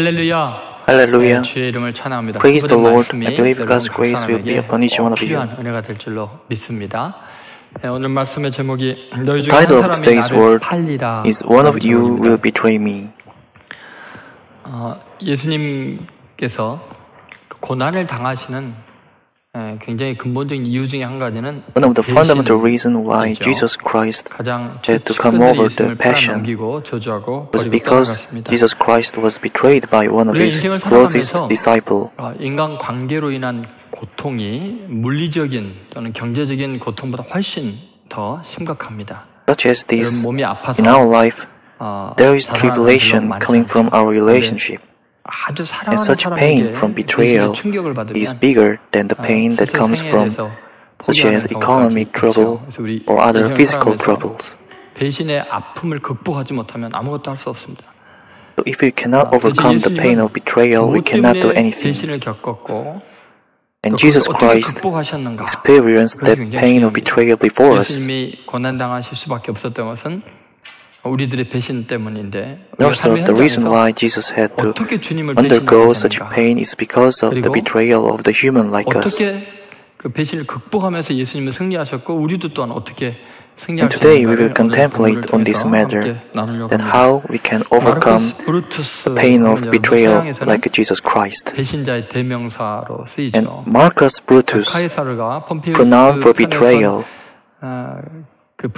할렐루야. Hallelujah. 주의 이름을 찬양합니다. Praise the Lord. 말씀이 I believe God's 여러분 grace will be upon each one of you. 필요한 은혜가 될 줄로 믿습니다. 오늘 말씀의 제목이 너희 중에 The 한 title of 사람이 today's 나를 word 팔리라. is One of you will betray me. 예수님께서 고난을 당하시는 굉장히 근본적인 이유 중에 한 가지는 One of the fundamental reasons why Jesus Christ 가장 had to come over the 예수님을 passion 팔아넘기고 저주하고 was 버리고 because 떠나갔습니다. Jesus Christ was betrayed by one of 우리가 his 인생을 closest 살아가면서 disciples. 인간 관계로 인한 고통이 물리적인 또는 경제적인 고통보다 훨씬 더 심각합니다. Such as this, 몸이 아파서 in our life, there is 자살하는 tribulation 분들은 coming from our relationship. 아주 And 사랑하는 such pain 사람에게 from betrayal 충격을 받으면 is bigger than the pain that comes from such as economic trouble or other physical troubles. 배신의 아픔을 극복하지 못하면 아무것도 할 수 없습니다. So if we cannot overcome the pain of betrayal, we cannot do anything. 배신을 겪었고 And Jesus Christ experienced that pain of betrayal before us. 예수님이 고난 당하실 수밖에 없었던 것은 우리들의 배신 때문인데 Also, the reason why Jesus had to undergo such pain is because of the betrayal of the human like us. 어떻게 그 배신을 극복하면서 예수님은 승리하셨고 우리도 또한 어떻게 And today we will contemplate on this matter, that how we can overcome the pain of betrayal like Jesus Christ. 배신자의 대명사로 쓰이죠. And Marcus Brutus, pronounced for betrayal,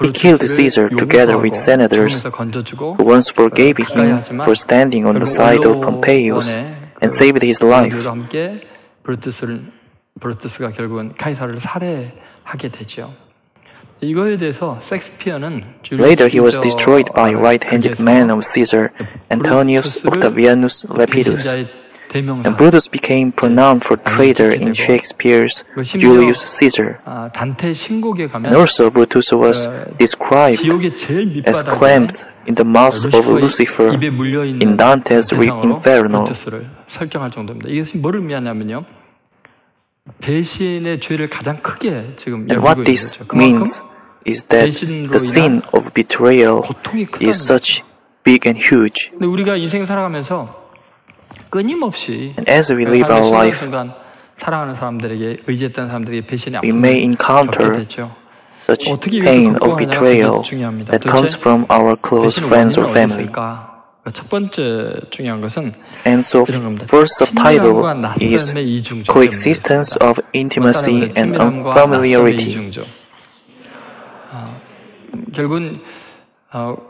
he killed Caesar together with senators who once forgave him for standing on the side of Pompeius and saved his life. 브루투스가 결국은 카이사를 살해하게 되죠. 이거에 대해서 섹스피어는 Later he was destroyed by right-handed man of Caesar, Antonius Octavianus Lepidus, and Brutus became pronounced for traitor in Shakespeare's Julius Caesar. And also Brutus was described as clamped in the mouth of Lucifer in Dante's Inferno. 설정할 정도입니다. 이것이 뭐를 의미하냐면요. 배신의 죄를 가장 크게 지금 And what this means is that the sin of betrayal is such big and huge. 근데 우리가 인생을 살아가면서 끊임없이 And as we live our life, 사랑하는 사람들에게 의지했던 사람들에게 배신의 we may encounter such pain of betrayal that comes from our close friends or family. 첫 번째 중요한 것은 And so first subtitle is coexistence of intimacy and unfamiliarity. 결국은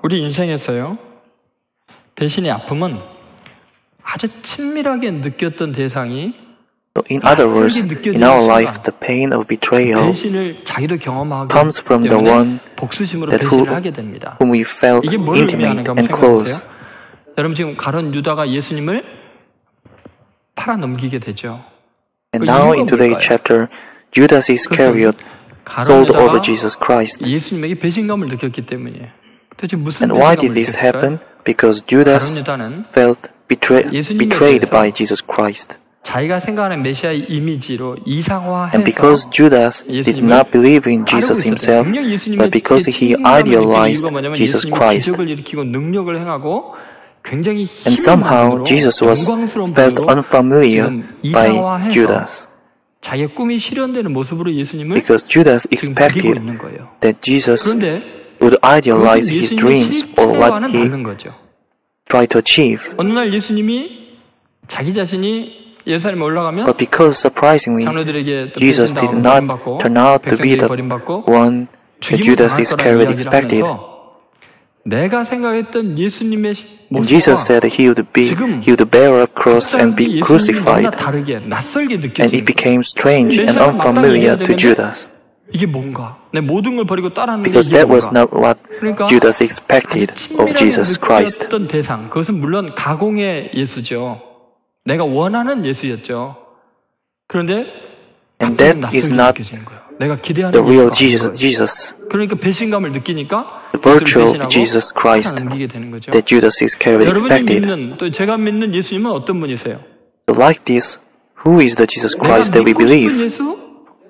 우리 인생에서요 배신의 아픔은 아주 친밀하게 느꼈던 대상이 In other words, in our life, the pain of betrayal comes from the one that whom we felt intimate and close. 여러분 지금 가룟 유다가 예수님을 팔아넘기게 되죠. And now in today's chapter, Judas Iscariot sold over Jesus Christ. 예수님에게 배신감을 느꼈기 때문이에요. 도대체 무슨 And why did this happen? Because Judas felt betrayed by Jesus Christ. 자기가 생각하는 메시아의 이미지로 이상화해서 And because Judas did not believe in Jesus himself, but because he idealized Jesus Christ. 능력을 행하고 And somehow Jesus was felt unfamiliar by Judas. 자기의 꿈이 실현되는 모습으로 예수님을 Because Judas expected that Jesus would idealize his dreams or what he tried to achieve. 어느 날 예수님이 자기 자신이 예루살렘에 올라가면 But because surprisingly, Jesus did not turn out to be the one that Judas Iscariot expected. 내가 생각했던 예수님의 And Jesus said he would bear a cross and be crucified. And it became strange and unfamiliar to Judas. 이게 뭔가? 내 모든 걸 버리고 따라하는 게 Because 이게 that was 뭔가? not what Judas expected of Jesus Christ. 어떤 대상, 그것은 물론 가공의 예수죠. 내가 원하는 예수였죠. 그런데 And that is not 내가 기대하는 the real Jesus. 그러니까 배신감을 느끼니까 The virtue of Jesus Christ that Judas Iscariot expected. 믿는, 또 제가 믿는 예수님은 어떤 분이세요? So like this, who is the Jesus Christ that we believe? 예수?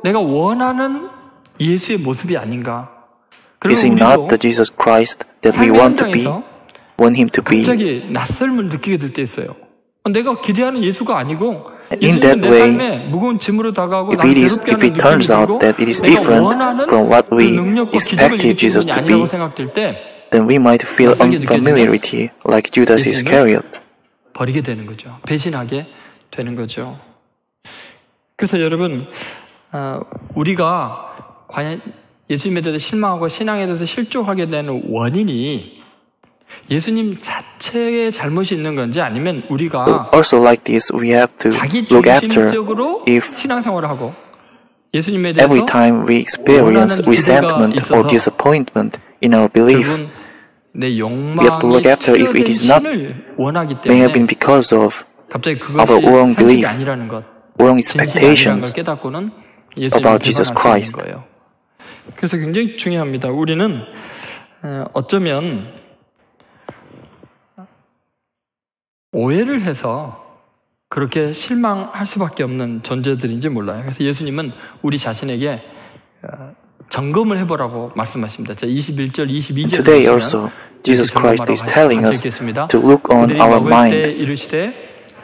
내가 원하는 예수의 모습이 아닌가? Is it not the Jesus Christ that we want to be, want him to be? 갑자기 낯설음을 느끼게 될 때 있어요. 내가 기대하는 예수가 아니고 In 예수님은 that 내 way, 삶에 무거운 짐으로 다가오고 if 나를 it 괴롭게 하는 turns 느낌이 들고 out that it is 내가 different 원하는 from what 그 we 능력과 기적을 expected 일으키는 Jesus 분이 to 아니라고 be, 생각될 때 then we might feel unfamiliarity like Judas Iscariot. 버리게 되는 거죠. 배신하게 되는 거죠. 그래서 여러분, 우리가 과연 예수님에 대해서 실망하고 신앙에 대해서 실족하게 되는 원인이 예수님 자체의 잘못이 있는 건지 아니면 우리가 Also like this, we have to 자기 look after 중심적으로 if 신앙생활을 하고 예수님에 대해서 every time we experience resentment or disappointment in our belief, 결국은 내 we have to 욕망이 look after if it 치료된 is not 신을 원하기 may have been 때문에 because of 갑자기 our 그것이 wrong 현실이 belief, 아니라는 것, wrong 진실이 아니라는 걸 expectations 깨닫고는 예수님을 about Jesus 배반할 수 Christ. 있는 거예요. 그래서 굉장히 중요합니다. 우리는 어쩌면 오해를 해서 그렇게 실망할 수밖에 없는 존재들인지 몰라요. 그래서 예수님은 우리 자신에게 점검을 해보라고 말씀하십니다. 자, 21절, 22절 Today also, Jesus Christ is telling us to look on our mind.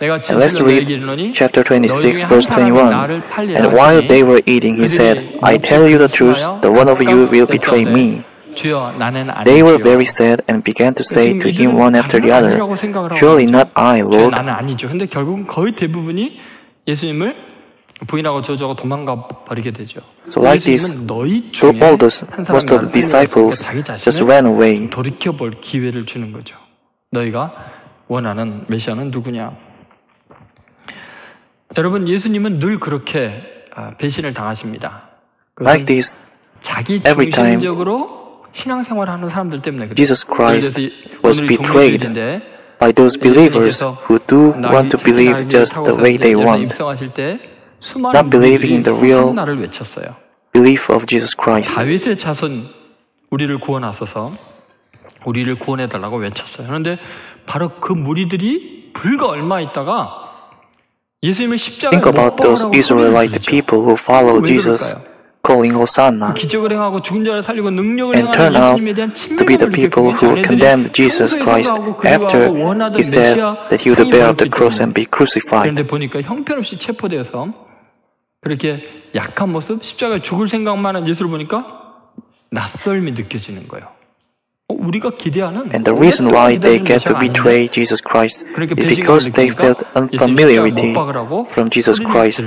And let's read chapter 26, verse 21. And while they were eating, he said, I tell you the truth, the one of you will betray me. They were very sad and began to say to him one after the other, Surely not I, Lord. 나는 아니죠. 근데 결국은 거의 대부분이 예수님을 부인하고 저주하고 도망가 버리게 되죠. So like this, 너희 중에 all 한 most of the disciples 자기 just 자신을 ran away. 돌이켜볼 기회를 주는 거죠. 너희가 원하는 메시아는 누구냐? 여러분, 예수님은 늘 그렇게 배신을 당하십니다. Like this, 자기 every time 중심적으로 신앙생활하는 사람들 때문에 그래요. Jesus Christ was betrayed 종교주의인데 by those believers who do want to believe just the way they want, 입성하실 때 수많은 not believing in the real 호산나를 외쳤어요. belief of Jesus Christ. 다윗의 자손 우리를 구원하소서, 우리를 구원해달라고 외쳤어요. 그런데 바로 그 무리들이 불과 얼마 있다가 예수님을 십자가에 Think about those 못 박으라고 Israelite 소리를 people who follow 왜 Jesus, 그럴까요? calling Hosanna, 기적을 행하고 죽은 자를 살리고 능력을 and 행하는 turn out 예수님에 대한 to be the 친밀감을 people 느꼈고 who condemned Jesus Christ after he said that he would bear up the cross and be crucified. 그런데 보니까 형편없이 체포되어서 그렇게 약한 모습, 십자가에 죽을 생각만 한 예수를 보니까 낯설미 느껴지는 거예요. 우리가 기대하는 And the reason why they get to betray Jesus Christ is because they felt unfamiliarity from Jesus Christ,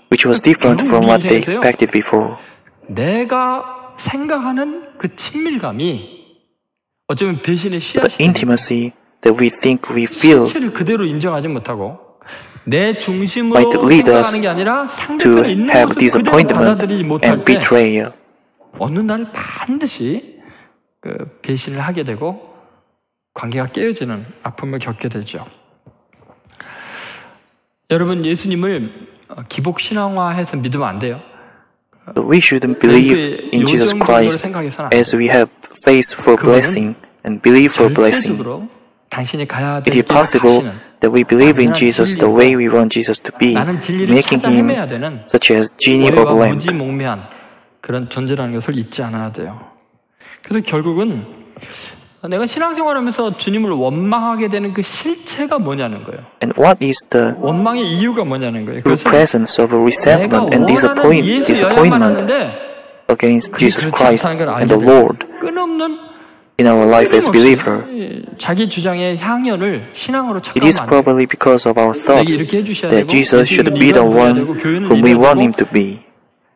which was different from what they expected before. 내가 생각하는 그 친밀감이 어쩌면 배신의 The 씨앗이 intimacy that we think we feel 실체를 그대로 인정하지 못하고 내 중심으로 might lead us 생각하는 게 아니라 to 상대편에 있는 have 모습 그대로 disappointment 받아들이지 못할 and 때 betrayal. 어느 날 반드시 그 배신을 하게 되고 관계가 깨어지는 아픔을 겪게 되죠. 여러분, 예수님을 기복 신앙화해서 믿으면 안 돼요. So we shouldn't believe in Jesus Christ as we have faith for blessing and believe for blessing. 절대적으로 당신이 가야 It 될 is 길을 possible 가시는 that we believe in Jesus the way we want Jesus to be, 나는 진리를 making 찾아 him 헤매야 되는 such as genie of 오해와 lamp. 무지몽매한 그런 존재라는 것을 잊지 않아야 돼요. 그래서 결국은 내가 신앙생활하면서 주님을 원망하게 되는 그 실체가 뭐냐는 거예요. And what is the 원망의 이유가 뭐냐는 거예요. true 그래서 presence of resentment and disappointment against Jesus Christ and the Lord 끊없는 in our life as believer? 자기 주장의 향연을 신앙으로 It is 착각하면 안 돼요. probably because of our thoughts 이렇게 해주셔야 that 되고, Jesus should be the one whom we want him to be.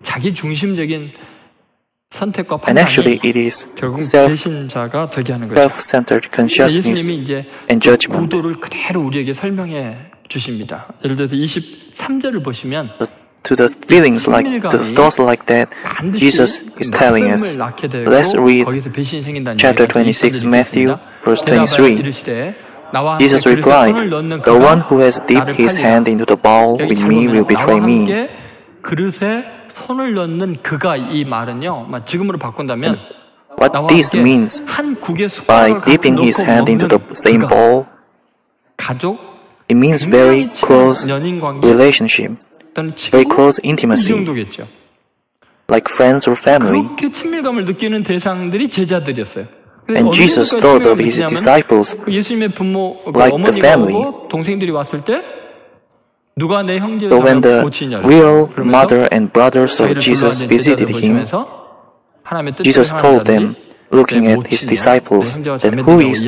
자기 중심적인 선택과 And actually, 판단이 it is 결국 배신자가 되게 하는 거죠. self-centered consciousness 예수님이 이제 and 그 judgment. 구도를 그대로 우리에게 설명해 주십니다. 예를 들어서 23절을 보시면 To the feelings like, to the thoughts like that, Jesus is telling us. Let's read chapter 26, Matthew, verse 23. Jesus replied, The one who has dipped his hand into the bowl with me will betray me. 그릇에 손을 넣는 그가 이 말은요, 지금으로 바꾼다면 What this means 한 국의 by 숟가락을 dipping his hand into the same bowl, 가족, it means very close relationship, 또는 very 친구, close 이 intimacy, 정도겠죠. like friends or family. 그렇게 친밀감을 느끼는 대상들이 제자들이었어요. And Jesus thought of his disciples 예수님의 부모, like the 어머니가 family. 오고 동생들이 왔을 때 누가 내 형제 So when the 모친이냐 real mother and brothers of Jesus visited him, Jesus told them, looking at his disciples, that who is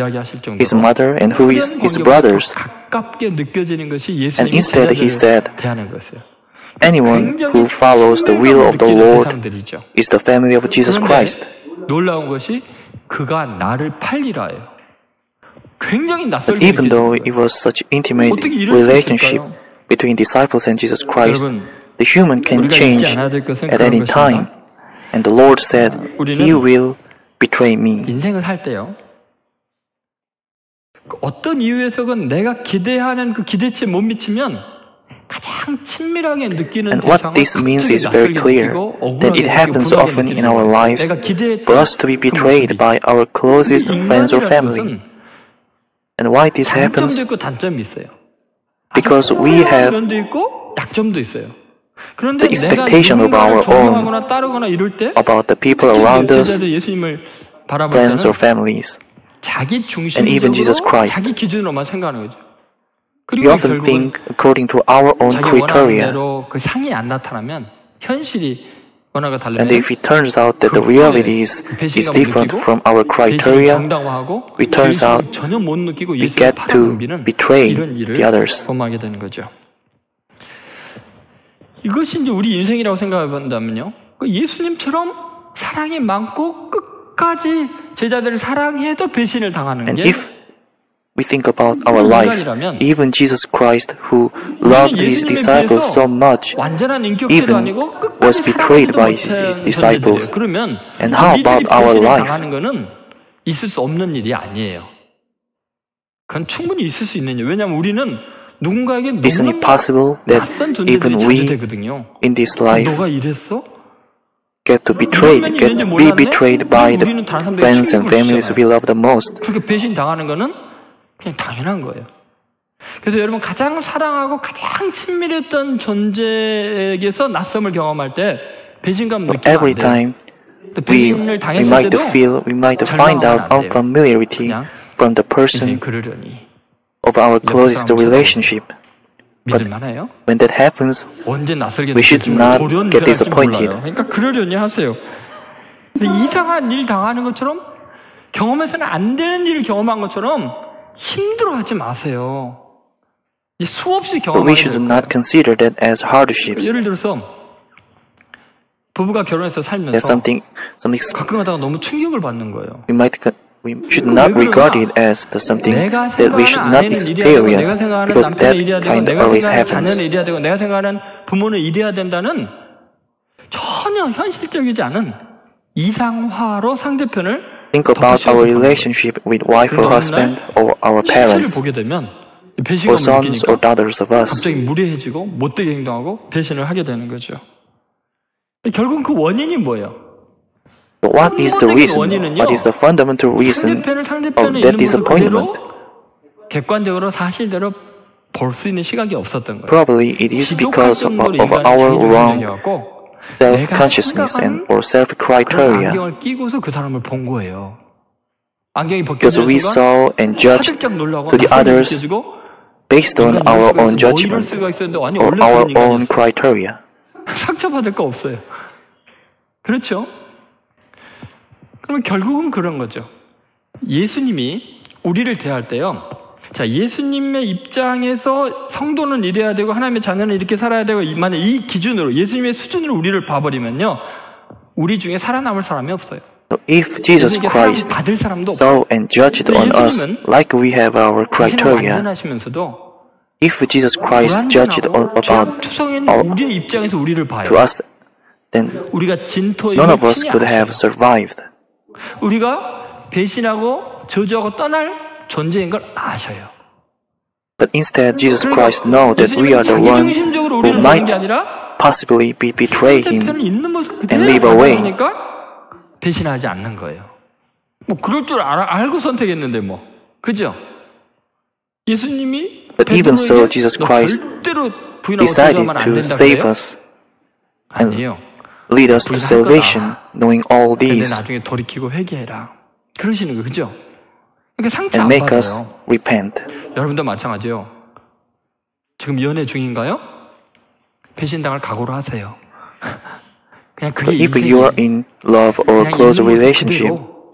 his mother and who is his brothers. And instead he said, anyone who follows the will of the Lord is the family of Jesus Christ. 놀라운 것이 그가 나를 팔리라예요. 굉장히 낯설게 Even though it was such intimate relationship between disciples and Jesus Christ, the human can change at any time. And the Lord said, He will betray me. 인생을 살 때요. 어떤 이유에서건 내가 기대하는 그 기대치에 못 미치면 가장 친밀하게 느끼는 And what this means is very clear, that it happens often in our lives for us to be betrayed by our closest friends or family. And why this happens? 장점도 있고 단점이 있어요. Because we have 면도 있고 약점도 있어요. the expectation of our own 따르거나 이럴 때 about the people around us, 예수님을 바라볼 friends or 때는 families, 자기 and even Jesus 중심적으로 Christ. 자기 기준으로만 생각하는 거죠. We 그리고 often 결국은 think according to our own 자기 원하는 criteria. 대로 그 상이 안 나타나면 현실이 원화가 달라면 And if it turns out that the reality is different from our criteria, it turns out 전혀 못 느끼고 we 예수를 get to 팔아넘기는 betray 이런 일을 the others. 범하게 되는 거죠. 이것이 이제 우리 인생이라고 생각해 본다면요. 예수님처럼 사랑이 많고 끝까지 제자들을 사랑해도 배신을 당하는 And 게 if we think about our life, even Jesus Christ, who loved his disciples so much, 완전한 인격체도 even 아니고 was 끝까지 betrayed 사랑하지도 by 못하는 his disciples. 존재들이에요. 그러면 And how about our 배신을 life? 당하는 거는 있을 수 없는 일이 아니에요. 그건 충분히 있을 수 있는 일. 왜냐하면 우리는 누군가에게 Isn't it 너무나 possible that 낯선 even 존재들이 we 자주 되거든요. in this life 너가 이랬어? get to be betrayed by the friends and families we love the most? 그렇게 배신 당하는 거는 그냥 당연한 거예요. 그래서 여러분 가장 사랑하고 가장 친밀했던 존재에게서 낯섦을 경험할 때 배신감 느끼면 안 Every 돼요. time 배신을 we 당했을 might 때도 we might find out unfamiliarity from the person 그러려니 of our closest relationship. 믿을 만해요? When that happens, 언제 낯설게 we should not get disappointed. 그러니까 그러려니 하세요. 근데 이상한 일 당하는 것처럼 경험해서는 안 되는 일을 경험한 것처럼 힘들어하지 마세요. 수없이 But we 경험하게 should 될 not 거예요. consider that as hardships. 예를 들어서 부부가 결혼해서 That's 살면서 something 가끔 하다가 너무 충격을 받는 거예요. we should not regard it as something 내가 that we should 생각하는 not 아내는 이래야 되고, 내가 experience, 생각하는 because 남편은 that 이래야 되고, kind 내가 always 생각하는 happens. 자녀는 이래야 되고, 내가 생각하는 부모는 이래야 된다는 전혀 현실적이지 않은 이상화로 상대편을 Think about our relationship with wife or husband or our 실체를 parents 보게 되면 or 배신감을 sons or 느끼니까 daughters of us. 갑자기 무례해지고 못되게 행동하고 배신을 하게 되는 거죠. 결국 그 원인이 뭐예요? But what is the reason? What is the fundamental reason of that disappointment? 객관적으로 사실대로 볼 수 있는 시각이 없었던 거예요. Probably it is because of our wrong self-consciousness and or self-criteria. 안경을 끼고서 그 사람을 본 거예요. 안경이 Because we 벗겨진 saw 순간 and judged 화들짝 놀라고 to the others 느껴지고 based on our own 이럴 judgment 수가 있었는데 아니 or 원래 our 그런 own 인간이었어요. criteria. 상처받을 거 없어요. 그렇죠? 그러면 결국은 그런 거죠. 예수님이 우리를 대할 때요. 자, 예수님의 입장에서 성도는 이래야 되고 하나님의 자녀는 이렇게 살아야 되고 만약 이 기준으로 예수님의 수준으로 우리를 봐버리면요. 우리 중에 살아남을 사람이 없어요. So if Jesus 예수님께 사랑 Christ 받을 사람도 없어요. saw and judged on us like we have our 당신은 criteria, 완전하시면서도 if Jesus Christ judged about 투성인 our, 우리의 입장에서 우리를 봐요. to us, then 우리가 진토에 none of us could have survived. 우리가 배신하고 저주하고 떠날 존재인 걸 아셔요. But instead, Jesus Christ knows that we are the ones who might possibly be betray Him and live away. 배신하지 않는 거예요. 뭐 그럴 줄 알고 선택했는데 뭐, 그죠? 예수님이 But even so, Jesus Christ decided to save us and 아니에요. lead us to salvation, knowing all 근데 these. 나중에 돌이키고 회개해라. 그러시는 거예요. 그죠? 그러니까 상처 and 안 make us 받아요. repent. 여러분도 마찬가지요. 지금 연애 중인가요? 배신당할 각오를 하세요. 그냥 그게 But if you are in love or 그냥 close 있는 모습 relationship, 그대로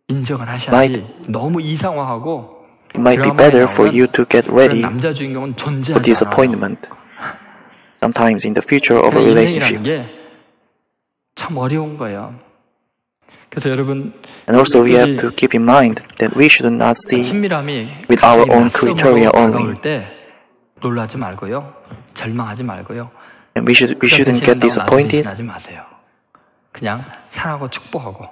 인정을 하셔야지. 너무 이상화하고 it might be 드라마에 better for 나오는 you to get 그런 ready 남자 주인공은 for 존재하지 않아요. disappointment. Sometimes in the future of a 그러니까 relationship. 인생이라는 게 참 어려운 거예요. 그래서 여러분 And also we have to keep in mind that we should not see 친밀함이 with our 갑자기 own 낯섦으로 criteria only. 다가올 때 놀라지 말고요. 절망하지 말고요. And we shouldn't get disappointed 하지 마세요. 그냥 사랑하고 축복하고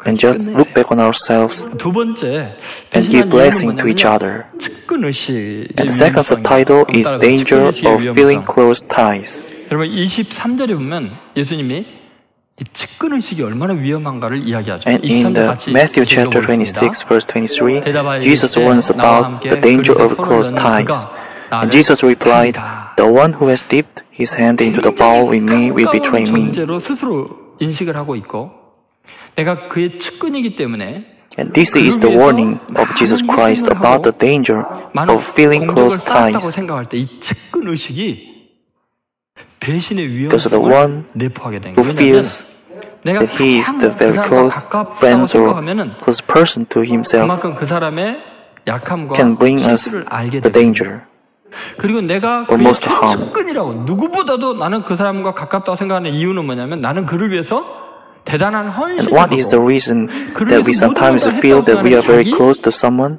and just look back on ourselves 두 번째 and give blessing to each other. 측근 의식의 And the second subtitle is danger of feeling close ties. 여러분 23절에 보면 예수님이 이 측근 의식이 얼마나 위험한가를 이야기하죠. And in the Matthew chapter 26 verse 23, Jesus warns about the danger of close ties. And Jesus replied, "The one who has dipped his hand into the bowl with me will betray me." 존재로 스스로 인식을 하고 있고 내가 그의 측근이기 때문에 And this is the warning of Jesus Christ about the danger of feeling close ties. 생각할 때 이 측근 의식이 배신의 Because the 위험성을 one 내포하게 된 who 거예요. feels 내가 that he is the very close friends or close person to himself 그만큼 그 사람의 약함과 can bring us 실수를 알게 the 되는 danger. 그리고 내가 or 그의 most harm. 최측근이라고 누구보다도 나는 그 사람과 가깝다고 생각하는 이유는 뭐냐면 나는 그를 위해서 대단한 And 헌신을 what is the 하고 reason that we sometimes feel that we are very close to someone?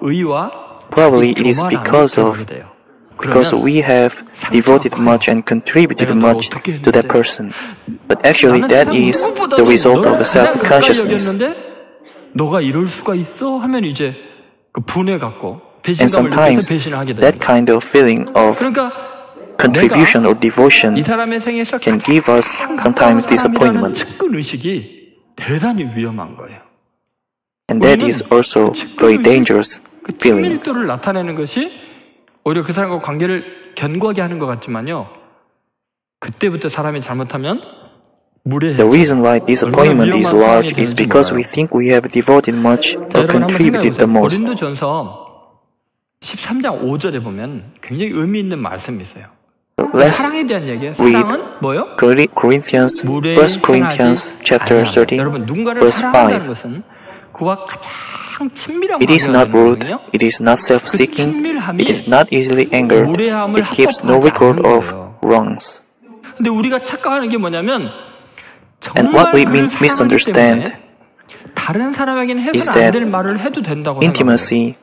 의와 Probably it is because we have devoted much and contributed much to that person. But actually that is the result of self-consciousness. 너가 이럴 수가 있어? 하면 이제 그 분해 갖고 And 배신감을 느껴서 sometimes 배신을 하게 돼요. that kind of feeling of 그러니까 contribution or devotion 이 사람의 생에서 can give us sometimes disappointment. 측근 의식이 대단히 위험한 거예요. And that is also very dangerous 그 feeling. 친밀도를 나타내는 것이 오히려 그 사람과 관계를 견고하게 하는 것 같지만요. 그때부터 사람이 잘못하면 무례해. The reason why disappointment is large is because we think we have devoted much or contributed the most. 고린도전서 13장 5절에 보면 굉장히 의미 있는 말씀이 있어요. Let's 사랑에 대한 얘기예요. read 사랑은 뭐요? Corinthians, 1 Corinthians chapter 30, 여러분 누군가를 verse 사랑한다는 5. 것은 그와 가장 친밀한 It is 관계가 not 되는 rude, 거거든요. it is not self-seeking, 친밀함이 it is not easily angered, 무례함을 it keeps no 합법화하지 record 않는 of 거예요. wrongs. 근데 우리가 착각하는 게 뭐냐면 And 정말 what we 그를 misunderstand 사랑하기 때문에 다른 사람에게는 is 해서는 안 that 될 말을 해도 된다고 생각해요. intimacy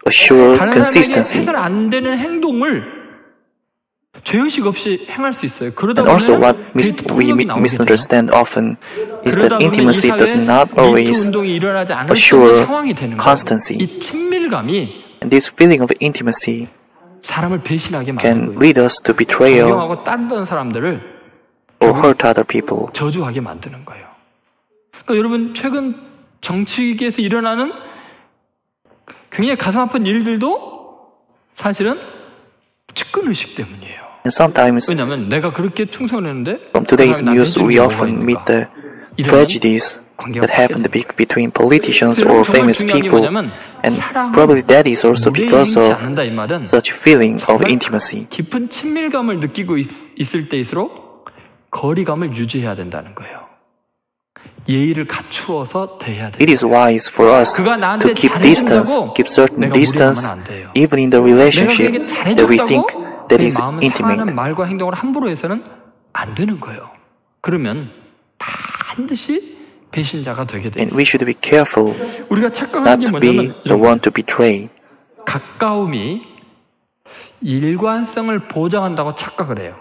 assures 다른 사람에게 consistency. 해서는 안 되는 행동을 죄의식 없이 행할 수 있어요. 그러다 And also 보면 what we misunderstand often is that intimacy does not always 운동이 일어나지 않을 assure 상황이 되는 거예요. constancy. 이 친밀감이 And this feeling of intimacy 사람을 배신하게 can 만들고 lead us to betrayal 존경하고 따르던 사람들을 or hurt other people. 저주하게 만드는 거예요. 그러니까 여러분 최근 정치계에서 일어나는 굉장히 가슴 아픈 일들도 사실은 측근의식 때문이에요. And sometimes 왜냐하면 내가 그렇게 충성했는데 from today's news we often meet the tragedies that happen between politicians or famous people, and probably that is also because of such feeling of intimacy. 깊은 친밀감을 느끼고 있을 때일수록 거리감을 유지해야 된다는 거예요. 예의를 갖추어서 대해야 돼요. It is wise for us to keep distance, keep certain distance, even in the relationship that we think that is intimate. 말과 행동을 함부로 해서는 안 되는 거예요. 그러면 반드시 배신자가 되게 돼요. And we should be careful 우리가 착각하는 not 게 to be 뭐냐면 the one to betray. 가까움이 일관성을 보장한다고 착각을 해요.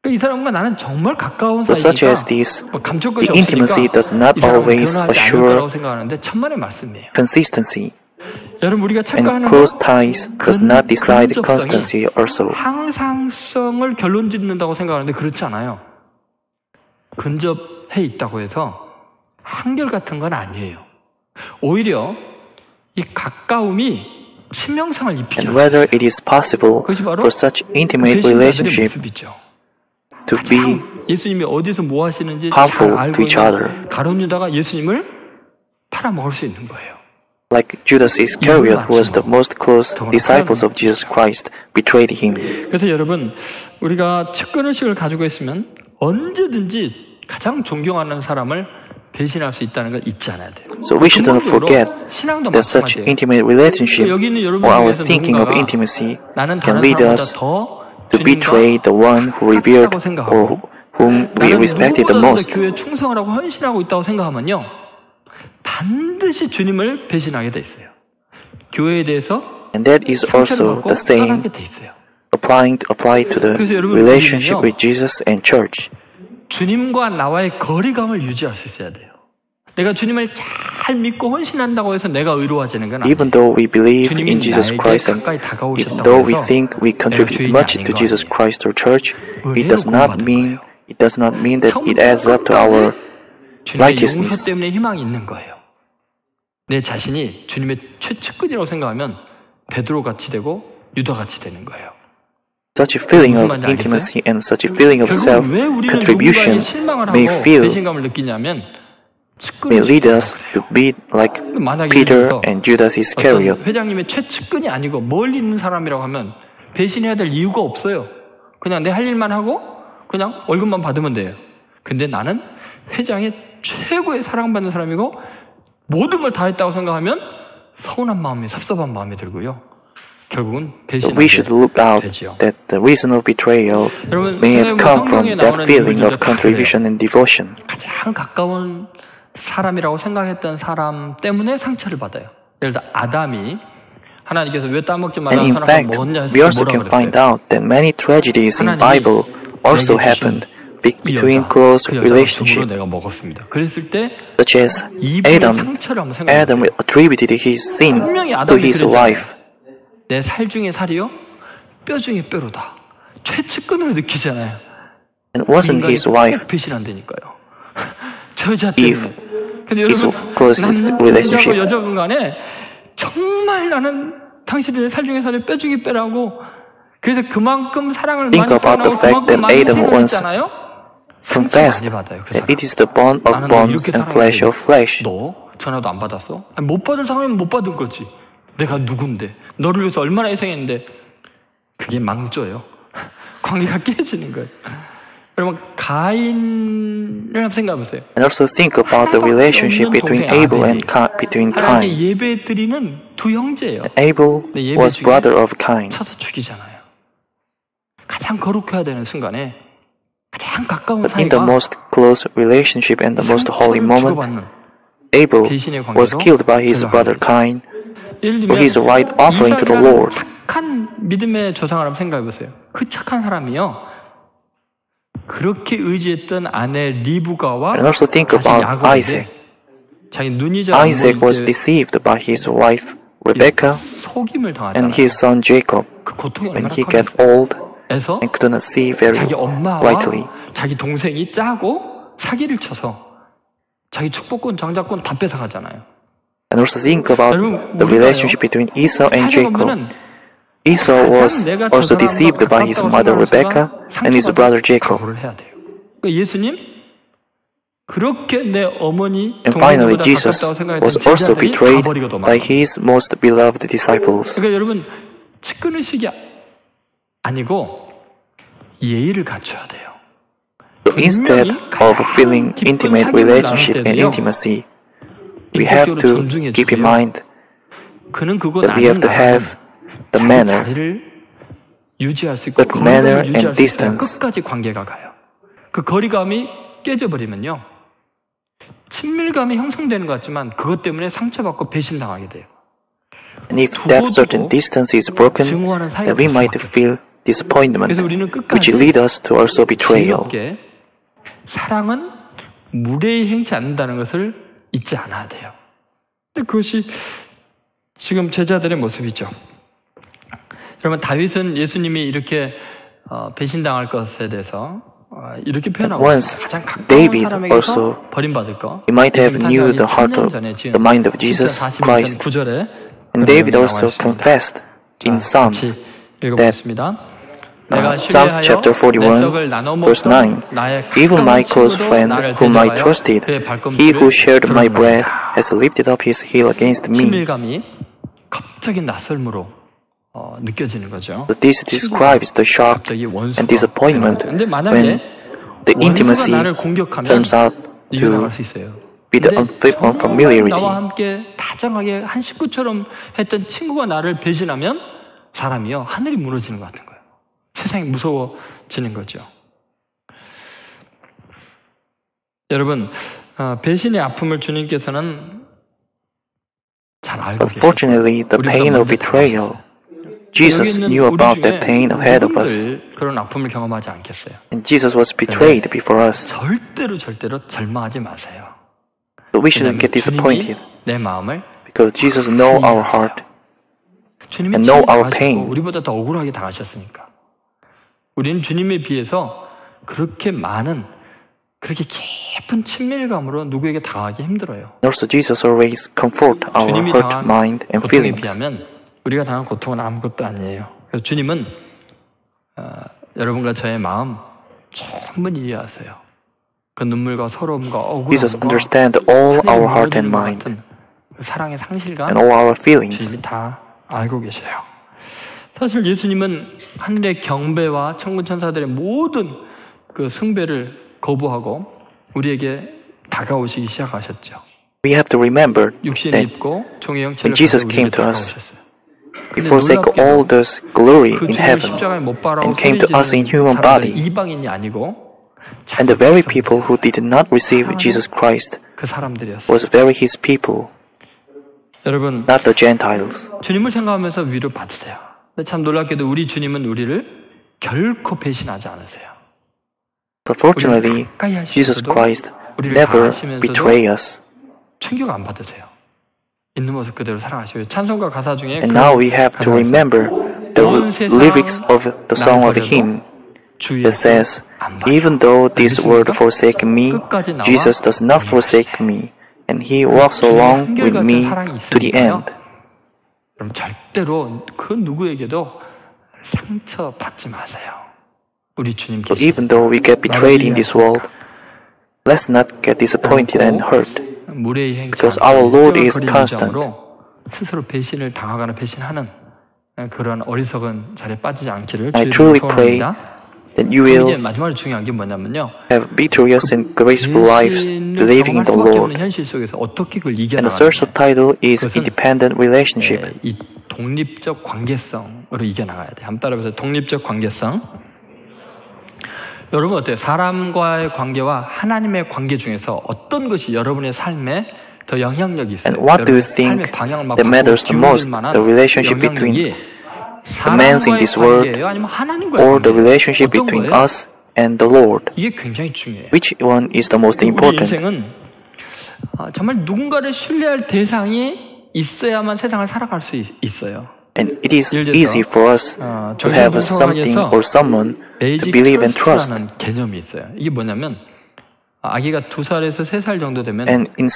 이 사람과 나는 정말 가까운 So such as 사이니까 this, 뭐 감출 것이 the intimacy 없으니까 does not 이 사람은 always 결혼하지 않을 assure 거라고 생각하는데 천만의 말씀이에요. consistency. 여러분 우리가 착각하는 And close ties does not decide constancy also. 항상성을 결론 짓는다고 생각하는데 그렇지 않아요. 근접해 있다고 해서 한결같은 건 아니에요. 오히려 이 가까움이 치명상을 입히게 And whether it is possible for such intimate relationship to be 예수님이 어디서 뭐 하시는지 harmful 잘 알고 to each 있는 other. 가룟 유다가 예수님을 팔아먹을 수 있는 거예요. Like Judas Iscariot was the most close disciples of Jesus Christ, betrayed him. 그래서 여러분, 우리가 측근의식을 가지고 있으면 언제든지 가장 존경하는 사람을 배신할 수 있다는 걸 잊지 않아야 돼요. So we shouldn't forget that such intimate relationship or our thinking of intimacy can lead us to betray the one who revered or whom we respected the most. 교회에 충성을 하고 헌신하고 있다고 생각하면요, 반드시 주님을 배신하게 돼 있어요. 교회에 대해서 And that is also the same applied to the relationship with Jesus and church. 주님과 나와의 거리감을 유지할 수 있어야 돼요. 내가 주님을 잘 믿고 헌신한다고 해서 내가 의로워지는 건 아니에요. Even though we believe in Jesus Christ and even though we think we contribute much to Jesus Christ or church, it does not mean that it adds up to our righteousness. 용서 때문에 희망이 있는 거예요. 내 자신이 주님의 최측근이라고 생각하면 베드로 같이 되고 유다 같이 되는 거예요. Such a feeling of intimacy and such a feeling of self-contribution may lead us to be like Peter and Judas Iscariot. 회장님의 최측근이 아니고 멀리 있는 사람이라고 하면 배신해야 될 이유가 없어요. 그냥 내 할 일만 하고 그냥 월급만 받으면 돼요. 근데 나는 회장의 최고의 사랑받는 사람이고 모든 걸 다 했다고 생각하면 서운한 마음이, 섭섭한 마음이 들고요. 결국은 배신하게 We should look out that the reason of betrayal may have come from that feeling of contribution and devotion. 가장 가까운 사람이라고 생각했던 사람 때문에 상처를 받아요. 예를 들어 아담이 하나님께서 왜 따먹지 말라는 사람을 먹었냐 했을 때 we also can find out that many tragedies in Bible also happened between close relationship, such as Adam attributed his sin to his wife. 내 살 중에 살이요, 뼈 중에 뼈로다. 최측근으로 느끼잖아요. And wasn't his wife 배신한다니까요. 저 여자 때문에. 근데 his 여러분, closest relationship? 여자분 간에 정말 나는 당신이 내 살 중에 살이 뼈 중에 뼈라고. 그래서 그만큼 사랑을 많이 표현하고 그만큼 많이 생각했잖아요. Confessed that it is the bond of bones and flesh of flesh. 너 전화도 안 받았어? 아니, 못 받을 상황이면 못 받은 거지. 내가 누군데? 너를 위해서 얼마나 희생했는데. 그게 망조예요. 관계가 깨지는 거예요. 여러분, 가인을 한번 생각해보세요. And also think about the relationship between Abel and between 하나님께 Cain. 예배 드리는 두 형제예요. Abel was brother of Cain. 쳐서 죽이잖아요. 가장 거룩해야 되는 순간에 가장 가까운 But in the 사이가 most close relationship and the most holy moment, Abel was killed by his brother Cain for his right offering to the Lord. 착한 믿음의 조상을 한번 생각해보세요. 그 착한 사람이요, 그렇게 의지했던 아내 리브가와 And also think about Isaac. 자기 눈이자 Isaac was deceived by his wife Rebecca 속임을 당하잖아요. and his son Jacob 그 고통이 when 얼마나 he got 컸겠어요. old 에서 and could not see very 자기 엄마와 rightly. 자기 동생이 짜고 사기를 쳐서 자기 축복권, 장자권 다 뺏어가잖아요. And also think about the relationship between Esau and Jacob. Esau was also deceived by his mother Rebecca and his brother Jacob. 해야 돼요. 예수님 그렇게 내 어머니 And finally, Jesus was also betrayed by his most beloved disciples. 그러니까 여러분, 측근의식이 아니고 예의를 갖춰야 돼요. So instead of feeling intimate relationship and intimacy, we have to keep in mind that we have to have the manner and distance. 끝까지 관계가 가요. 그 거리감이 깨져버리면요, 친밀감이 형성되는 것 같지만 그것 때문에 상처받고 배신당하게 돼요. And if that certain distance is broken, then we might feel disappointment, which lead us to also betrayal. 사랑은 무례히 행치 않는다는 것을 잊지 않아야 돼요. 그것이 지금 제자들의 모습이죠. 여러분, 다윗은 예수님이 이렇게 배신당할 것에 대해서 이렇게 표현하고 있어요. 가장 가까운 사람에게서 버림받을 거. He might have knew the heart of the mind of Jesus Christ. And David also confessed in Psalms that Psalms chapter 41, verse 9. Even my close friend, whom I trusted, he who shared my bread, has lifted up his heel against me. 친밀감이 갑자기 낯설므로 느껴지는 거죠. So this describes the shock and disappointment when the intimacy turns out to be the unfamiliarity. 나와 함께 다정하게 한 식구처럼 했던 친구가 나를 배신하면 사람이요 하늘이 무너지는 것 같은 거예요. 세상이 무서워지는 거죠. 여러분, 배신의 아픔을 주님께서는 잘 알고 계세요. Unfortunately, the pain of betrayal, Jesus knew about that pain ahead of us. 그런 아픔을 경험하지 않겠어요. And Jesus was betrayed before us. 절대로 절망하지 마세요. But we shouldn't get disappointed 내 마음을 because Jesus knows our heart 주님이 and know our 당하시고 pain. 우리보다 더 억울하게 당하셨으니까. 우리는 주님에 비해서 그렇게 많은 그렇게 깊은 친밀감으로 누구에게 당하기 힘들어요. Also, Jesus always comfort our 주님이 hurt 당한 mind and 고통에 feelings. 비하면 우리가 당한 고통은 아무것도 아니에요. 그래서 주님은 여러분과 저의 마음 충분히 이해하세요. 그 눈물과 서러움과 Jesus 억울함과 understands all our heart and mind 사랑의 상실감 and all our feelings. 주님이 다 알고 계셔요. 사실 예수님은 하늘의 경배와 천군 천사들의 모든 그 숭배를 거부하고 우리에게 다가오시기 시작하셨죠. We have to remember 육신을 that 입고 종의 when 형체를 Jesus 가지고 came 우리에게 to us, 다가오셨어요. He forsake all this glory 그 in 주님을 heaven 십자가에 못 박아라고 and came to us in human 사람들은 body. 이방인이 아니고 And the very people who did not receive Jesus Christ 그 사람들이었어요. was very His people, 여러분, not the Gentiles. 주님을 생각하면서 위로 받으세요. 근데 참 놀랍게도 우리 주님은 우리를 결코 배신하지 않으세요. But fortunately, Jesus Christ never betray us. 충격 안 받으세요. 있는 모습 그대로 사랑하시고요. 찬송가 가사 중에 And now we have to remember the lyrics of the song of the hymn that says, even though this world forsake me, Jesus does not forsake me, and He walks along with me to the end. 그럼 절대로 그 누구에게도 상처 받지 마세요. 우리 주님 So 계시죠. even though we get betrayed in this world, let's not get disappointed and hurt. Because our Lord is constant. 스스로 배신을 당하거나 배신하는 그런 어리석은 자리에 빠지지 않기를 I 주의 truly 이름으로 pray 소원합니다. that you 이제 will 마지막으로 중요한 게 뭐냐면요. have victorious and graceful lives 배신을 believing in 경험할 the 수밖에 없는 Lord. 현실 속에서 어떻게 그걸 And the third 이겨나가느냐. subtitle is 그것은 Independent Relationship. 이 독립적 관계성으로 이겨나가야 돼요. 한번 따라해보세요. 독립적 관계성. 여러분 어때요? 사람과의 관계와 하나님의 관계 중에서 어떤 것이 여러분의 삶에 더 영향력이 있어요? And what do you think that matters the most? The relationship between the men in this world or the relationship between us and the Lord? 이게 굉장히 중요해요. Which one is the most 우리 important? 인생은 정말 누군가를 신뢰할 대상이 있어야만 세상을 살아갈 수 있어요. And it is easy for us to have something or someone to believe and trust. 베이직 트러스트라는 개념이 있어요. 이게 뭐냐면 아기가 2살에서 3살 정도 되면 And in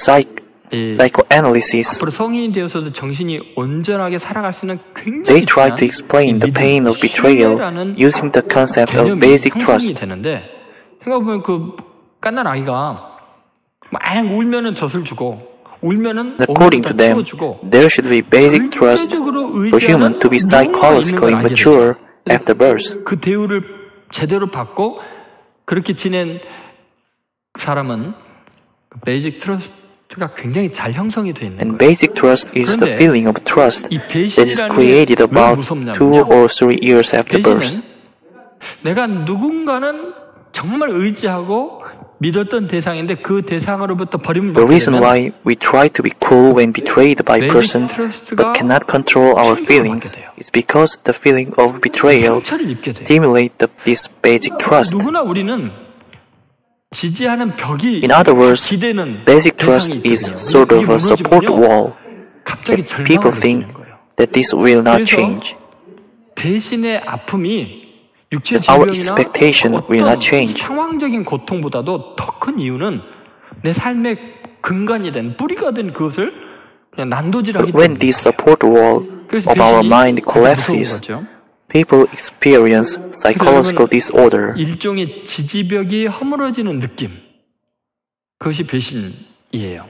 psychoanalysis, 앞으로 성인이 되어서도 정신이 온전하게 살아갈 수 있는 굉장히 they try to explain the pain of betrayal using the concept of basic 형성이 trust. 되는데 생각해보면 그 깐난 아기가 막 울면은 젖을 주고 울면은 According to them, there should be basic trust for human to be psychologically mature after birth. 그 대우를 제대로 받고 그렇게 지낸 사람은 베이직 트러스트가 굉장히 잘 형성이 되어 있는 And 거예요. basic trust is the feeling of trust 이 that is 배신이라는 created 게 왜 about 2 무섭냐면요. or 3 years after birth. 배신은 내가 누군가는 정말 의지하고 믿었던 대상인데 그 대상으로부터 버림을 The 받게 reason 되면 why we try to be cool when betrayed by a person but cannot control our feelings is because the feeling of betrayal 상처를 입게 돼요. stimulates this basic trust. 누구나 우리는 지지하는 벽이 In other words, 기대는 basic trust is sort of a support wall 갑자기 that people 절망을 think 느끼는 거예요. that this will not 그래서 change. 배신의 아픔이 육체 Our 질병이나 expectation will not change. 상황적인 고통보다도 더 큰 이유는 내 삶의 근간이 된 뿌리가 된 그것을 그냥 난도질하기 When 때문에 this support wall 그래서 of our 배신이 mind 무서운 collapses, 거죠. People experience psychological disorder, 일종의 지지벽이 허물어지는 느낌. 그것이 배신이에요.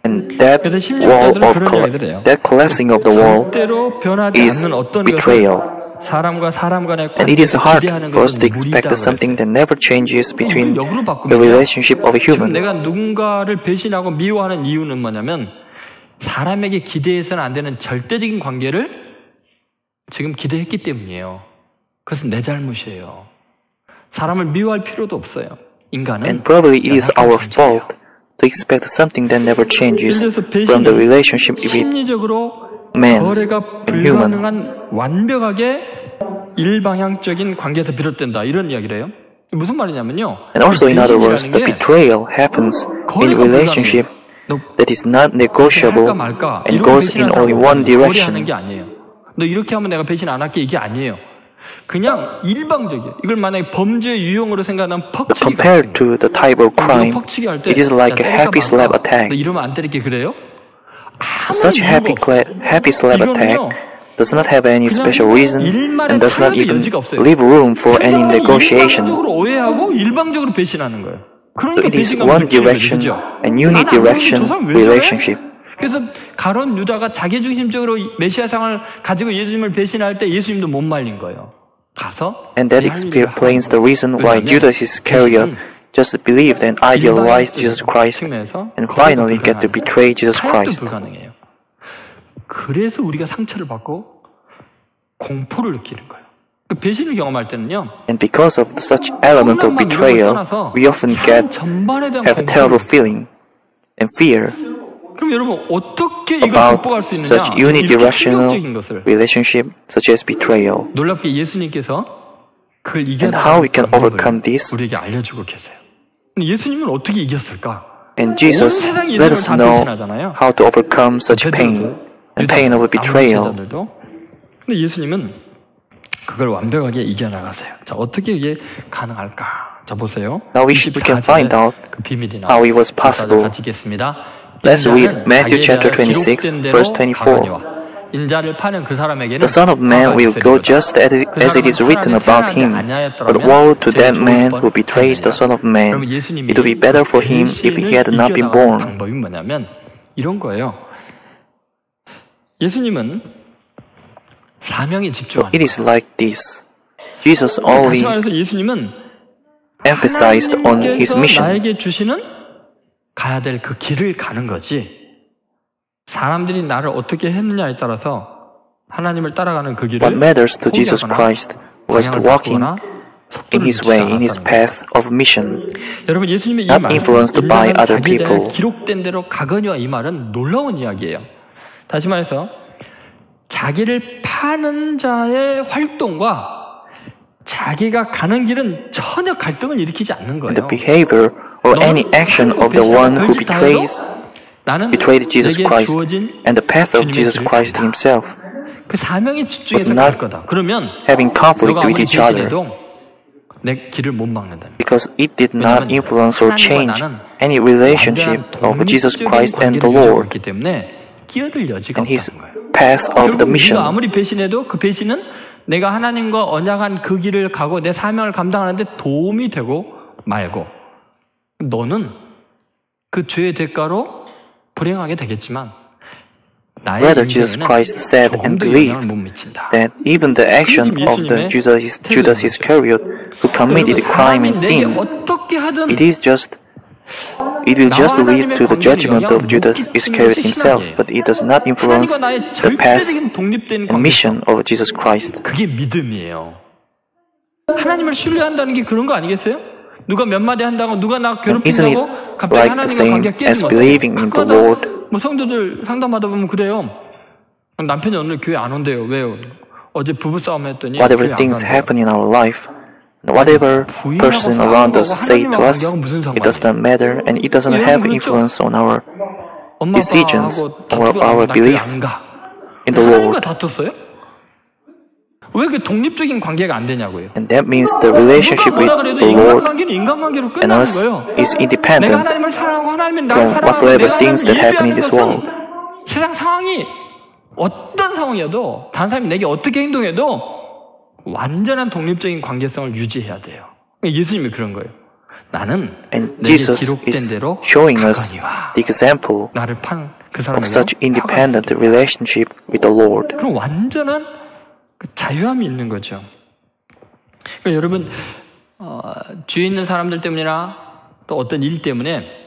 and that 그래서 wall 심리학자들은 of 그런 이야기를 해요. that collapsing of the wall 절대로 변하지 is 않는 어떤 betrayal. 것을 사람과 사람 간의 And it is 관계에서 hard 기대하는 for us 것은 to expect 무리다고 something 했어요. that never changes between 역으로 the 바꾸면 relationship of a 지금 human. 내가 누군가를 배신하고 미워하는 이유는 뭐냐면 사람에게 기대해서는 안 되는 절대적인 관계를 지금 기대했기 때문이에요. 그것은 내 잘못이에요. 사람을 미워할 필요도 없어요. 인간은 And probably it is 연약한 our 존재예요. fault to expect something that never changes 예를 들어서 from the 배신은 relationship with 심리적으로 man 거래가 and human. 불가능한 완벽하게 일방향적인 관계에서 비롯된다. 이런 이야기를 해요. 무슨 말이냐면요. And also, in other words, the 배신이라는 게 betrayal happens in a relationship that is not negotiable 할까 말까 and 이런 goes in 배신한 only 사람은 one 거래하는 direction. 게 아니에요. 너 이렇게 하면 내가 배신 안 할게 이게 아니에요. 그냥 일방적이에요. 이걸 만약에 범죄의 유형으로 생각하면 But 퍽치기 compared 같은 to the type of crime, 퍽치기 할 때 it is like a happy slap 너 attack. 이러면 안 때릴게 그래요? Such a happy slap attack does not have any special reason and does not even leave room for any negotiation. 일방적으로 오해하고 일방적으로 배신하는 거예요. So 그러니까 it is 배신감을 one 느끼는 거죠, direction, 그죠? and 나는 안 그러는데 unidirection 저 사람 왜 저래? relationship. 그래서 가론 유다가 자기중심적으로 메시아상을 가지고 예수님을 배신할 때 예수님도 못 말린 거예요. 가서 And that explains the reason why Judas Iscariot just believed and idealized Jesus Christ and finally get to betray Jesus Christ. 불가능해요. 그래서 우리가 상처를 받고 공포를 느끼는 거예요. 배신을 경험할 때는요. And because of such element of betrayal, we often have terrible feeling and fear 그럼 여러분 어떻게 이걸 about 극복할 수 있느냐? such 이렇게 unidirectional 충격적인 것을 relationship such as betrayal. 놀랍게 예수님께서 그걸 And how we can 이겨나가는 overcome 방법을 this. 우리에게 알려주고 계세요. 근데 예수님은 어떻게 이겼을까? And Jesus let us know how to overcome such pain and pain of betrayal. 근데 예수님은 그걸 완벽하게 이겨나가세요. 자, 어떻게 이게 가능할까? 자, 보세요. Now we can find out 그 비밀이 how it was possible. Let's read Matthew chapter 26, verse 24. 인자를 파는 그 사람에게는 The Son of Man will go just as it is written about him. But woe to that man who betrays the Son of Man. It would be better for him if he had not been born. 방법이 뭐냐면 이런 거예요. 예수님은 사명에 집중하는 It is like this. Jesus 다시 only 말해서 예수님은 emphasized on his 하나님께서 mission. 나에게 주시는 가야 될 그 길을 가는 거지. 사람들이 나를 어떻게 했느냐에 따라서 하나님을 따라가는 그 길을 What matters to Jesus Christ was to walking in his way, in his path of mission, 여러분 예수님의 이 not 말씀, influenced by 인자는 other 자기에 대해 people. 기록된 대로 가거니와 이 말은 놀라운 이야기예요. 다시 말해서 자기를 파는 자의 활동과 자기가 가는 길은 전혀 갈등을 일으키지 않는 거예요. The behavior or any action of the one who betrayed Jesus Christ and the path of Jesus Christ himself 그 사명에 was 집중해서 갈 not 거다. 그러면 having conflict 너가 with 아무리 each other 배신해도 내 길을 못 막는다. because it did not influence or change any relationship of Jesus Christ and the Lord 있기 때문에 끼어들 여지가 and his 없다는 거예요. path of the 결국 mission. 우리가 아무리 배신해도 그 배신은 내가 하나님과 언약한 그 길을 가고 내 사명을 감당하는데 도움이 되고 말고 너는 그 죄의 대가로 불행하게 되겠지만 나의 Rather, Jesus 인생에는 Christ said 조금 and 더 believed 영향을 못 미친다. that even the action of the Judas Iscariot who committed crime and sin, 어떻게 하든 it will just lead to the judgment of Judas Iscariot himself, but it does not influence the path and mission of Jesus Christ. 그게 믿음이에요. 하나님을 신뢰한다는 게 그런 거 아니겠어요? 누가 몇 마디 한다고 누가 나 괴롭힌다고 갑자기 like the 하나님과 same 관계가 as 깨지면 believing in the Lord? 뭐 성도들 상담하다 보면 그래요. 남편이 오늘 교회 안 온대요. 왜요? 어제 부부싸움 했더니 Whatever 교회 안 things 간대요. happen in our life, whatever person around us says to us, it does not matter and it doesn't have influence on our 엄마 decisions 아빠하고 or our 다투고 나 교회 belief 안 가. in the 하나님과 Lord. 다퉜어요? 왜 그 독립적인 관계가 안 되냐고요? And that means the relationship with 뭐라 그래도 the Lord 인간관계는 인간관계로 and 끝나는 us 거예요. is 내가 independent 하나님을 사랑하고 하나님이 나를 from 사랑하고 whatsoever 내가 things that happen in 하나님을 this 예배하는 world. 것은 세상 상황이 어떤 상황이어도 다른 사람이 내게 어떻게 행동해도 완전한 독립적인 관계성을 유지해야 돼요. 예수님이 그런 거예요. 나는 And 내게 Jesus 기록된 is 대로 showing us 가거니와 the example 나를 판 그 of 사람에게 such independent relationship with the Lord. 그럼 완전한 그 자유함이 있는 거죠. 그러니까 여러분 주위에 있는 사람들 때문이나 또 어떤 일 때문에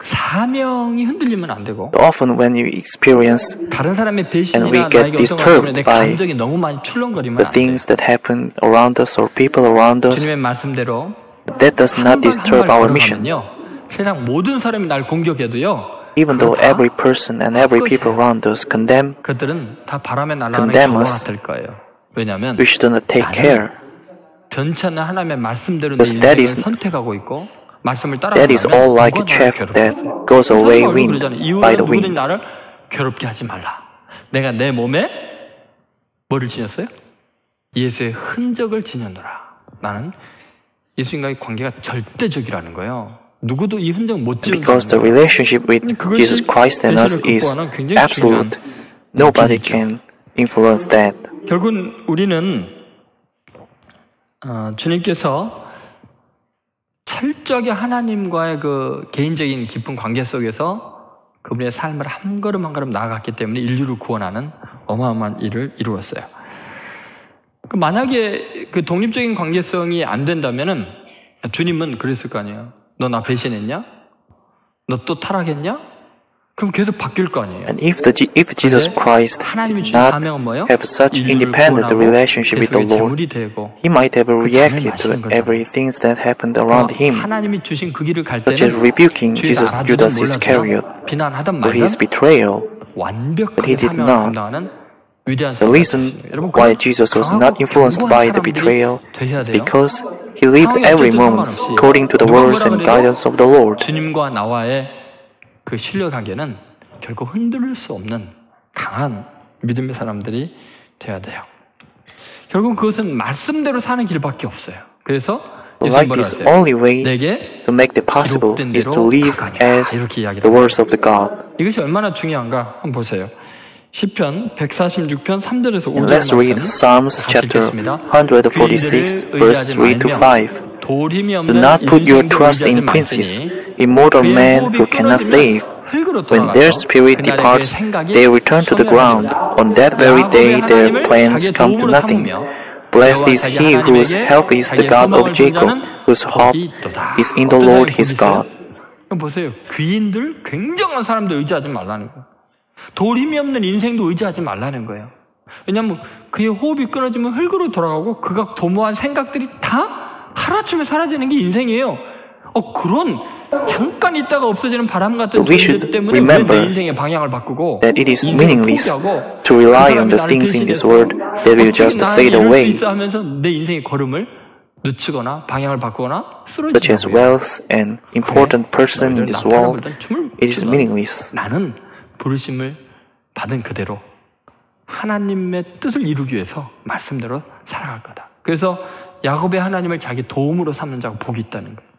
사명이 흔들리면 안 되고 Often when you experience 다른 사람의 and we 배신이나 get 나에게 어떤 것 때문에 disturbed 내 by 감정이 너무 많이 출렁거리면 the 안 돼요. things that happen around us or people around us, 주님의 말씀대로 that does not 한 발 disturb 한 발 our mission. 걸어가면요 세상 모든 사람이 날 공격해도요 Even though 그거 다 every person and every people around us condemn, 그들은 다 바람에 날아가는 condemn 겨와 us, 같을 거예요. 왜냐하면 we should not take 나는 care. 변치 않는 하나님의 말씀대로 내 Because that 인생을 is- 선택하고 있고 말씀을 That is 따라가면 all like a 누가 나를 chaff that 괴롭혔어요. goes away 사도가 wind 그러잖아요. by 이후에는 the 누구든 wind. 나를 괴롭게 하지 말라. 내가 내 몸에 뭐를 지녔어요? 예수의 흔적을 지녔노라. 나는 예수님과의 관계가 절대적이라는 거예요. 누구도 이 흔적 못 지운다는 Because the 거예요. relationship with Jesus Christ and us is absolute. Nobody can influence that. 결국은 우리는 주님께서 철저하게 하나님과의 그 개인적인 깊은 관계 속에서 그분의 삶을 한 걸음 한 걸음 나아갔기 때문에 인류를 구원하는 어마어마한 일을 이루었어요. 만약에 그 독립적인 관계성이 안 된다면은 주님은 그랬을 거 아니에요. 너 나 배신했냐? 너 또 타락했냐? 그럼 계속 바뀔 거 아니에요. And if Jesus Christ 하나님이 did 주신 not 사명은 뭐예요? have such 인류를 independent 구원하고 relationship with the 계속의 Lord, 제물이 되고 he might have 그 reacted 잔을 to 마시는 거죠. every thing that happened around him, 하나님이 주신 그 길을 갈 such as 때는 rebuking 주위에서 Jesus, 알아주든 Judas 몰라도 Iscariot 비난하던 for his 말든 betrayal. 완벽하게 he did 사명을 not. 감당하는 위대한 The 사람이 reason 되시는 거예요. 여러분, why 그런 Jesus was 강하고 not influenced 견고한 by the 사람들이 betrayal 되셔야 is 돼요. because he lived 상황이 every 어쩔 때 moment 상관없이 according to the 누가 words 뭐라 and 그래도 guidance of the Lord. 주님과 나와의 그 신뢰 관계는 결코 흔들릴 수 없는 강한 믿음의 사람들이 돼야 돼요. 결국 그것은 말씀대로 사는 길밖에 없어요. 그래서 예수님 Like 뭐라 this, 하세요? only way 내게 to make that possible 기록된 is to 대로 live 가거니와 as 이렇게 이야기를 the words of the God. 이것이 얼마나 중요한가 한번 보세요. 시편 146편 3절에서 5절 And let's read 말씀 Psalms 같이 chapter 읽겠습니다. 146, verse 3 to 5. 도림이 Do 없는 not put your 인생도 trust in 의지하지 princes, 말지니 immortal 그의 men 호흡이 who cannot 끊어지면 save. 흙으로 When their 돌아가서 spirit 그날의 그의 departs, 생각이 they return to the ground. On that very day, their plans come to nothing. Blessed is he whose help is the God of Jacob, whose hope is in the Lord his God. 보세요. 귀인들, 굉장한 사람들 의지하지 말라는 거예요. 도림이 없는 인생도 의지하지 말라는 거예요. 왜냐하면 그의 호흡이 끊어지면 흙으로 돌아가고 그가 도모한 생각들이 다 하루아침에 사라지는 게 인생이에요. 그런 잠깐 있다가 없어지는 바람 같은 We 존재 should 때문에 왜 remember 내 인생의 방향을 바꾸고 that it is 인생을 meaningless 포기하고 to rely 그 on 사람이 the 나를 things in this 배신해서 world that will 어떻게 just 나는 fade 이럴 수 away, 있어 하면서 내 인생의 걸음을 늦추거나 방향을 바꾸거나 such as 쓰러지는 거예요. wealth and important person in this world. It is meaningless. 나는 부르심을 받은 그대로 하나님의 뜻을 이루기 위해서 말씀대로 살아갈 거다. 그래서 야곱의 하나님을 자기 도움으로 삼는 자가 복이 있다는 거예요.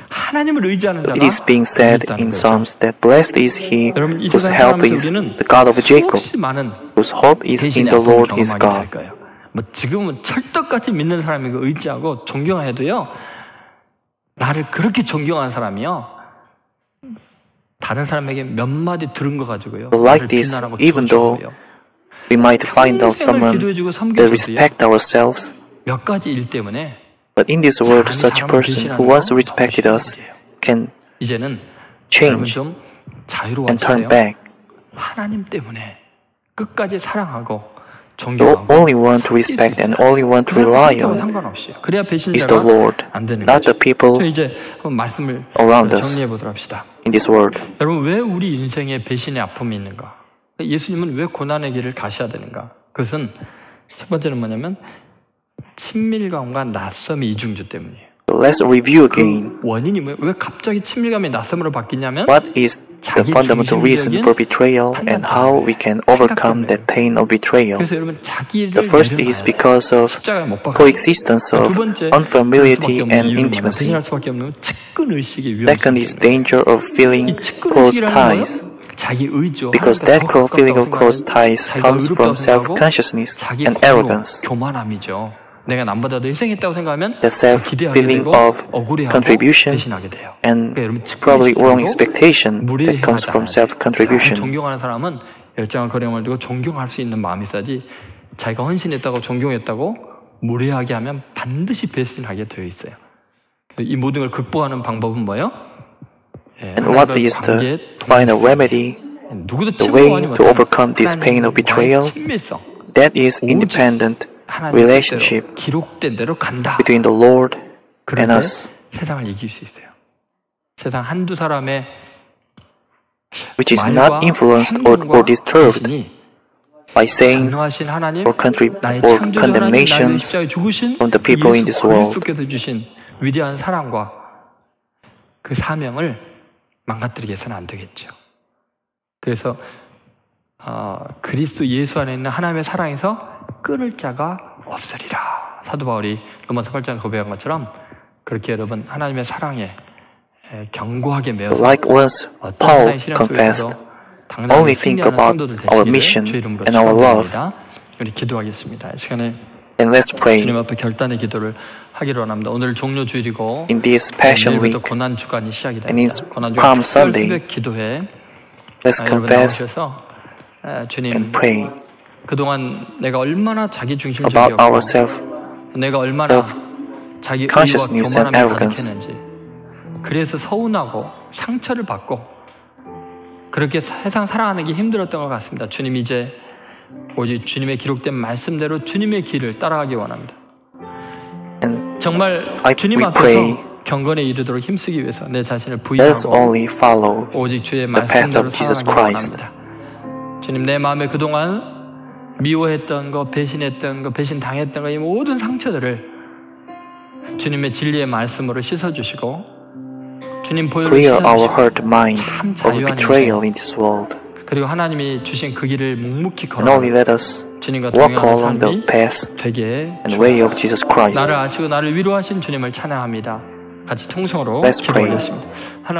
하나님을 의지하는 자가 It is being said 복이 in 있다는 거죠. Psalms that blessed is he 여러분 이 whose 세상 help 살아가면서 is 우리는 the God of Jacob, 수없이 많은 whose hope is in 대신의 the 아픔을 Lord his 경험하게 될 God. 거예요. 지금은 철떡같이 믿는 사람이고 의지하고 존경해도요. 나를 그렇게 존경하는 사람이요. 다른 사람에게 몇 마디 들은 거 가지고요. Like 나를 this, 비난하고 even though 저주하고요. we might find out 평생을 someone 기도해주고 that 섬겨줘도요. respect ourselves, 몇 가지 일 때문에 but in this world, 사람이 such 사람을 person who 배신하는 once 건 respected 너무 us 심한 일이에요. can 이제는 여러분 change 좀 and turn 자유로워지세요. back. 하나님 때문에 끝까지 사랑하고 The 존경하고 only one to respect and only one to 그 사람 rely 상태와 on 상관없이 그래야 is the 배신자가 Lord, 안 되는 not 거죠. the people 저 이제 한번 말씀을 around us. 정리해 보도록 합시다. in this world. 여러분 왜 우리 인생에 배신의 아픔이 있는가? 예수님은 왜 고난의 길을 가셔야 되는가? 그것은 첫 번째는 뭐냐면 친밀감과 낯섦의 이중주 때문이에요. So let's review again. 원인이 뭐예요? 왜 갑자기 친밀감이 낯섦으로 바뀌냐면 What is the fundamental reason for betrayal and how we can overcome that pain of betrayal? 그래서 여러분 자기를 The first is because of 십자가에 못 박아요. coexistence 두 of 번째 unfamiliarity 그럴 수밖에 없는 and 이유는 뭐냐? intimacy. 배신할 수밖에 없는 측근 의식의 위험. Second is danger of feeling close ties. 자기 의죠. Because that feeling of close ties comes from self-consciousness and arrogance. 교만함이죠. 내가 남보다 더 희생했다고 생각하면 The self-feeling of contribution and probably wrong expectation that comes from self-contribution. 존경하는 사람은 열정한 거령을 두고 존경할 수 있는 마음이 있어야지 자기가 헌신했다고 존경했다고 무례하게 하면 반드시 배신하게 되어 있어요. 이 모든 걸 극복하는 방법은 뭐예요? And what is the final remedy? The way to overcome this pain of betrayal? That is independent relationship between the Lord and us, 세상을 이길 수 있어요. 세상 한두 사람의 which is not influenced or disturbed by sayings or condemnations from the people in this world. 그리스도께서 주신 위대한 사랑과 그 사명을 망가뜨리게 해서는 안 되겠죠. 그래서 그리스도 예수 안에 있는 하나님의 사랑에서 끊을 자가 없으리라. 사도 바울이 로마서 8장 고백한 것처럼 그렇게 여러분 하나님의 사랑에 견고하게 매어서 Like once Paul confessed, only think about our mission and our love. 우리 기도하겠습니다. 이 시간에 And let's pray. 주님 앞에 결단의 기도를 하기로 원합니다. 오늘 종료 주일이고 In this Passion Week 내일부터 고난 주간이 시작이 and in 됩니다. 고난 Palm 주간 Sunday, 새벽 기도회 let's confess 주님 and pray 그동안 내가 얼마나 자기 about 중심적이었고 ourselves, 내가 얼마나 자기 의와 consciousness and 교만함을 arrogance. 가득했는지 그래서 서운하고 상처를 받고 그렇게 세상 살아가는 게 힘들었던 것 같습니다. 주님 이제 오직 주님의 기록된 말씀대로 주님의 길을 따라가기 원합니다. And 정말 주님 we 앞에서 pray, 경건에 이르도록 힘쓰기 위해서 내 자신을 let us 부인하고 only follow 오직 주의 the path 말씀대로 of Jesus 살아가기 Christ. 원합니다. 주님 내 마음에 그동안 미워했던 거, 배신했던 거, 배신당했던 거 이 모든 상처들을 주님의 진리의 말씀으로 씻어주시고 주님 Clear our 보여주신 hurt mind 참 of 자유한 betrayal 인생 in this world. 그리고 하나님이 주신 그 길을 묵묵히 And only 걸어가는 let us 주님과 walk 동행하는 along the 삶이 path 되게 and way of Jesus Christ. 나를 아시고 나를 위로하신 주님을 찬양합니다. 같이 통성으로 Let's pray. 기도하겠습니다. 하나님